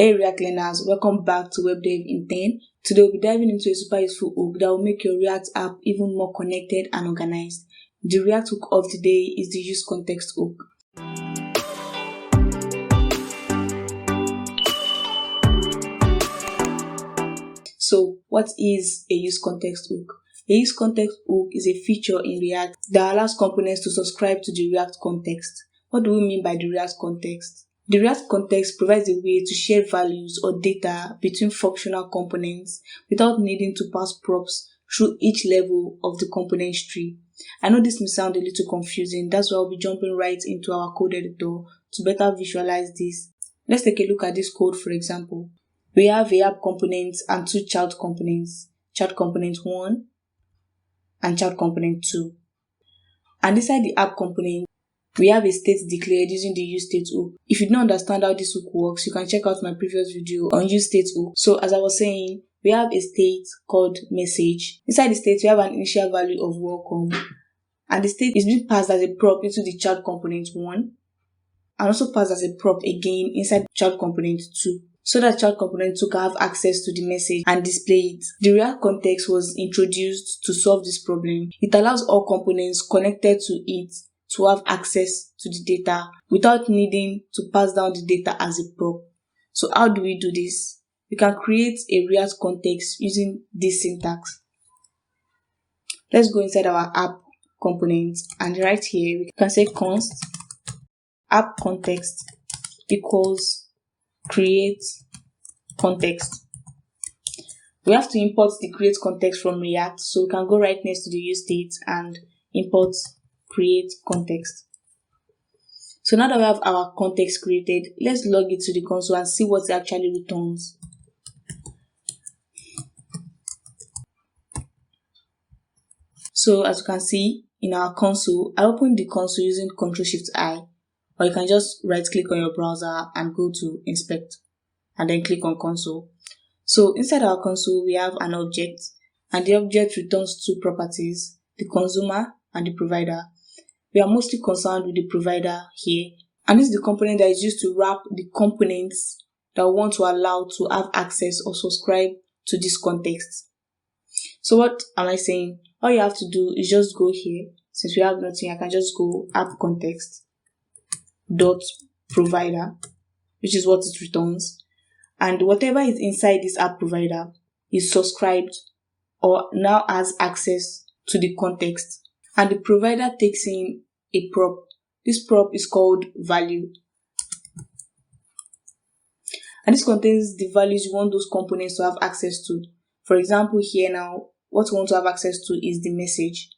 Hey React learners, welcome back to Web Dev in 10. Today we'll be diving into a super useful hook that will make your React app even more connected and organized. The React hook of the day is the UseContext hook. So what is a UseContext hook? A UseContext hook is a feature in React that allows components to subscribe to the React context. What do we mean by the React context? The React context provides a way to share values or data between functional components without needing to pass props through each level of the component tree. I know this may sound a little confusing, that's why I'll be jumping right into our code editor to better visualize this. Let's take a look at this code for example. We have a app component and two child components, child component 1 and child component 2. And inside the app component, we have a state declared using the useState hook. If you don't understand how this hook works, you can check out my previous video on useState hook. So as I was saying, we have a state called message. Inside the state, we have an initial value of welcome. And the state is being passed as a prop into the child component 1 and also passed as a prop again inside child component 2. So that child component 2 can have access to the message and display it. The React context was introduced to solve this problem. It allows all components connected to it to have access to the data without needing to pass down the data as a prop. So how do we do this? We can create a React context using this syntax. Let's go inside our app component and right here we can say const app context equals create context. We have to import the create context from React, so we can go right next to the useState and import create context. So now that we have our context created, let's log it to the console and see what it actually returns. So as you can see in our console, I opened the console using Ctrl+Shift+I, or you can just right click on your browser and go to inspect and then click on console. So inside our console, we have an object and the object returns two properties, the consumer and the provider. We are mostly concerned with the provider here, and this is the component that is used to wrap the components that we want to allow to have access or subscribe to this context. So what am I saying? All you have to do is just go here. Since we have nothing, I can just go app context dot provider, which is what it returns, and whatever is inside this app provider is subscribed or now has access to the context. And the provider takes in a prop. This prop is called value. And this contains the values you want those components to have access to. For example, here now, what we want to have access to is the message.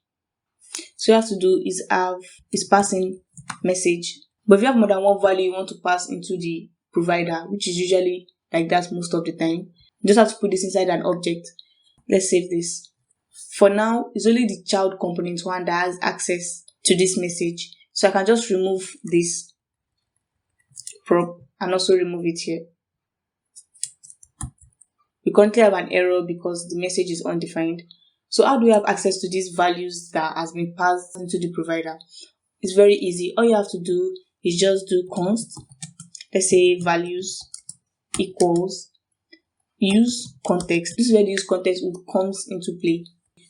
So you have to do is pass in message. But if you have more than one value you want to pass into the provider, which is usually like that most of the time, you just have to put this inside an object. Let's save this. For now, it's only the child component 1 that has access to this message. So I can just remove this prop and also remove it here. We currently have an error because the message is undefined. So how do we have access to these values that has been passed into the provider? It's very easy. All you have to do is just do const, let's say values equals useContext. This is where the useContext comes into play.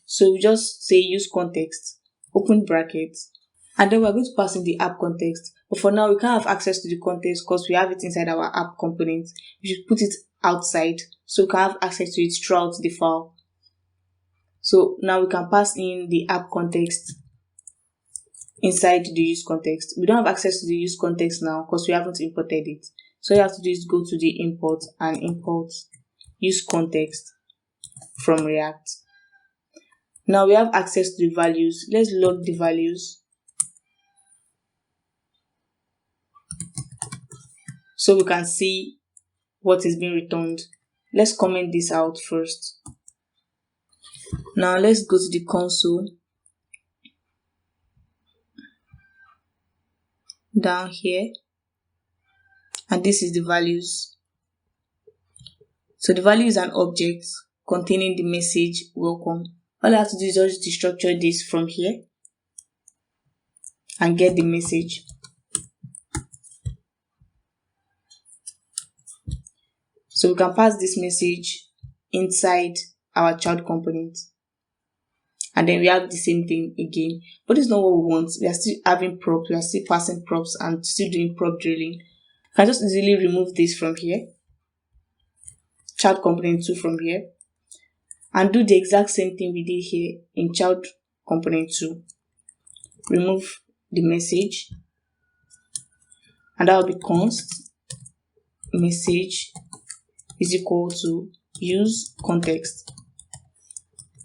So we just say useContext, open brackets, and then we're going to pass in the app context. But for now, we can't have access to the context because we have it inside our app component. We should put it outside so we can have access to it throughout the file. So now we can pass in the app context inside the useContext. We don't have access to the useContext now because we haven't imported it. So all you have to do is go to the import and import useContext from React. Now we have access to the values. Let's log the values. So we can see what is being returned. Let's comment this out first. Now let's go to the console. Down here. And this is the values. So the value is an object containing the message welcome. All I have to do is just destructure this from here and get the message. So we can pass this message inside our child component. And then we have the same thing again. But this is not what we want. We are still having props. We are still passing props and still doing prop drilling. I can just easily remove this from here. Child component 2 from here. And do the exact same thing we did here in child component 2. Remove the message. And that will be const message is equal to useContext.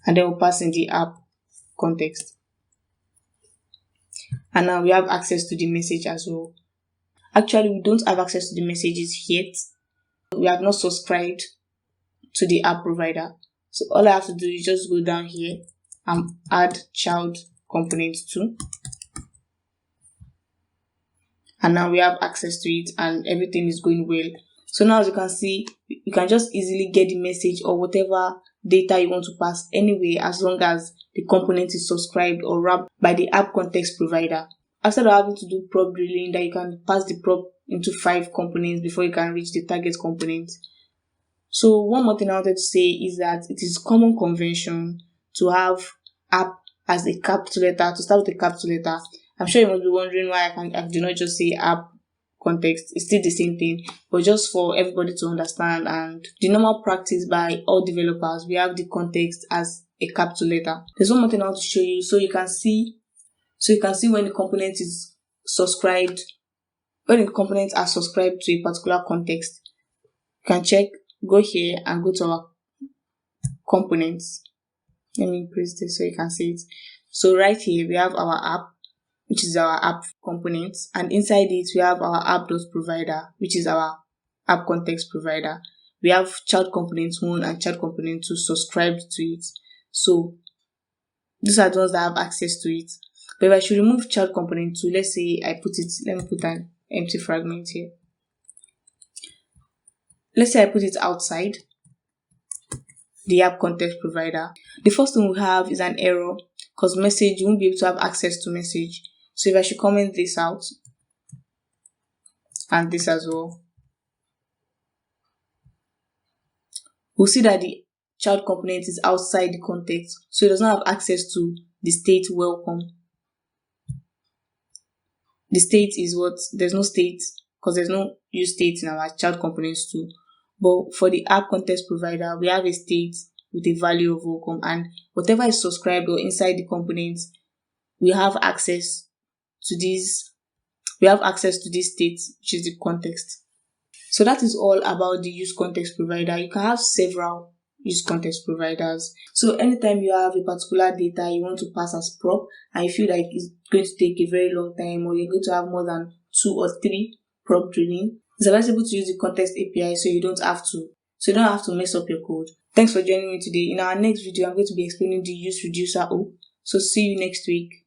And then we'll pass in the app context. And now we have access to the message as well. Actually, we don't have access to the messages yet. We have not subscribed to the app provider. So all I have to do is just go down here and add child component 2. And now we have access to it and everything is going well. So now as you can see, you can just easily get the message or whatever data you want to pass anyway, as long as the component is subscribed or wrapped by the app context provider. Instead of having to do prop drilling, that you can pass the prop into 5 components before you can reach the target component. So one more thing I wanted to say is that it is common convention to have app as a capital letter, to start with a capital letter. I'm sure you must be wondering why I do not just say app context. It's still the same thing, but just for everybody to understand and the normal practice by all developers, we have the context as a capital letter. There's one more thing I want to show you so you can see when the component is subscribed, when the components are subscribed to a particular context. You can check, go here and go to our components. Let me increase this so you can see it. So right here we have our app, which is our app component, and inside it we have our app.provider, which is our app context provider. We have child component 1 and child component 2 subscribed to it. So these are the ones that have access to it. But if I should remove child component 2, let's say I put it, let me put an empty fragment here. Let's say I put it outside the app context provider. The first thing we have is an error because message, you won't be able to have access to message. So if I should comment this out and this as well, we'll see that the child component is outside the context, so it does not have access to the state welcome. The state is what? There's no state because there's no useState in our child components too. But for the app context provider, we have a state with a value of welcome, and whatever is subscribed or inside the components, we have access to this. We have access to this state, which is the context. So that is all about the useContext provider. You can have several useContext providers. So anytime you have a particular data you want to pass as prop and you feel like it's going to take a very long time, or you're going to have more than 2 or 3 prop drilling, it's advisable to use the context API so you don't have to mess up your code. Thanks for joining me today. In our next video, I'm going to be explaining the use reducer hook. So see you next week.